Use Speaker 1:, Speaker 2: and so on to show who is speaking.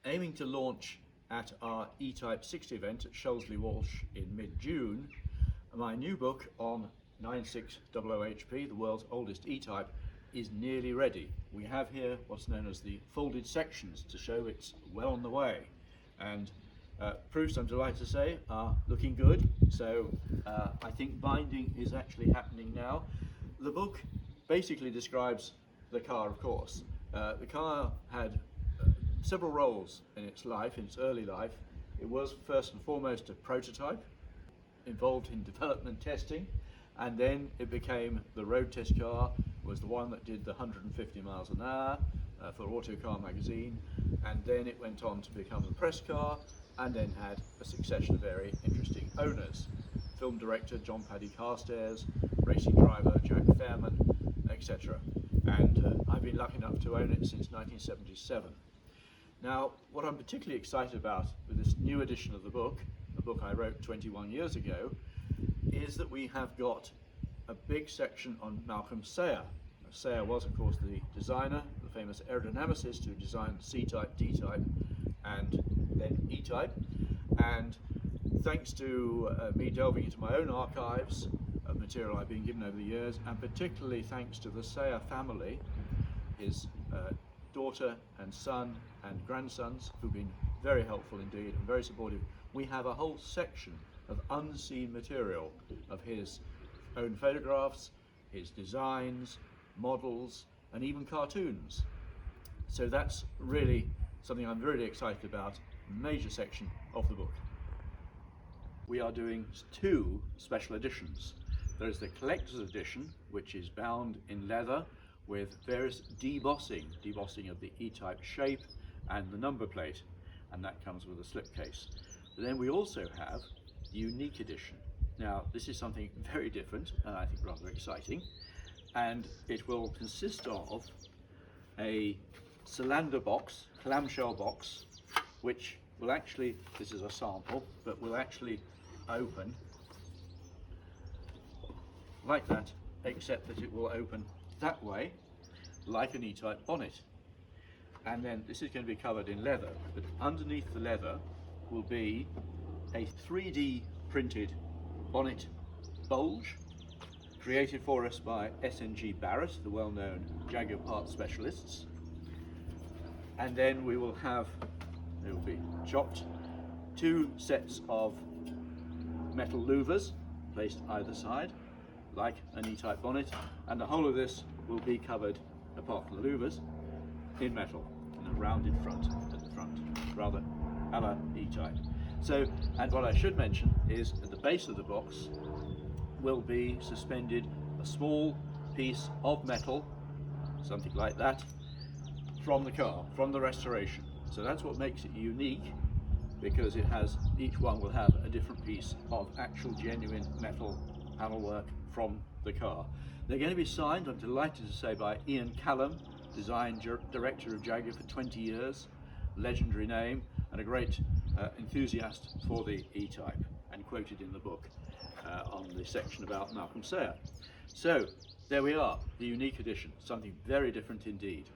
Speaker 1: aiming to launch at our E-Type 60 event at Shelsley Walsh in mid-June, my new book on 9600HP, the world's oldest E-Type, is nearly ready. We have here what's known as the folded sections to show it's well on the way, and proofs, I'm delighted to say, are looking good. So I think binding is actually happening now. The book basically describes the car, of course. The car had several roles in its life, in its early life. It was first and foremost a prototype, involved in development testing, and then it became the road test car, was the one that did the 150 miles an hour for Autocar magazine, and then it went on to become the press car, and then had a succession of very interesting owners. Film director John Paddy Carstairs, racing driver Jack Fairman, etc. And I've been lucky enough to own it since 1977. Now, what I'm particularly excited about with this new edition of the book I wrote 21 years ago, is that we have got a big section on Malcolm Sayer. Sayer was, of course, the designer, the famous aerodynamicist who designed C-Type, D-Type, and then E-Type. And thanks to me delving into my own archives of material I've been given over the years, and particularly thanks to the Sayer family, his daughter and son and grandsons, who've been very helpful indeed and very supportive, we have a whole section of unseen material of his own photographs, his designs, models, and even cartoons. So that's really something I'm really excited about, a major section of the book. We are doing two special editions. There's the collector's edition, which is bound in leather with various debossing of the E-Type shape and the number plate, and that comes with a slipcase. But then we also have the unique edition. Now, this is something very different and I think rather exciting, and it will consist of a cylinder box, clamshell box, which will actually, this is a sample, but will actually open like that, except that it will open that way, like an E-Type bonnet. And then this is going to be covered in leather, but underneath the leather will be a 3D printed bonnet bulge, created for us by SNG Barrett, the well-known Jaguar part specialists. And then we will have, it will be chopped, two sets of metal louvers placed either side, like an E-Type bonnet, and the whole of this will be covered, apart from the louvers, in metal, and a rounded front at the front, rather a la E-Type. So, and what I should mention is at the base of the box will be suspended a small piece of metal, something like that, from the car, from the restoration. So that's what makes it unique, because it has, each one will have a different piece of actual genuine metal panel work from the car. They're going to be signed, I'm delighted to say, by Ian Callum, design director of Jaguar for 20 years, legendary name, and a great enthusiast for the E-Type, and quoted in the book on the section about Malcolm Sayer. So there we are, the unique edition, something very different indeed.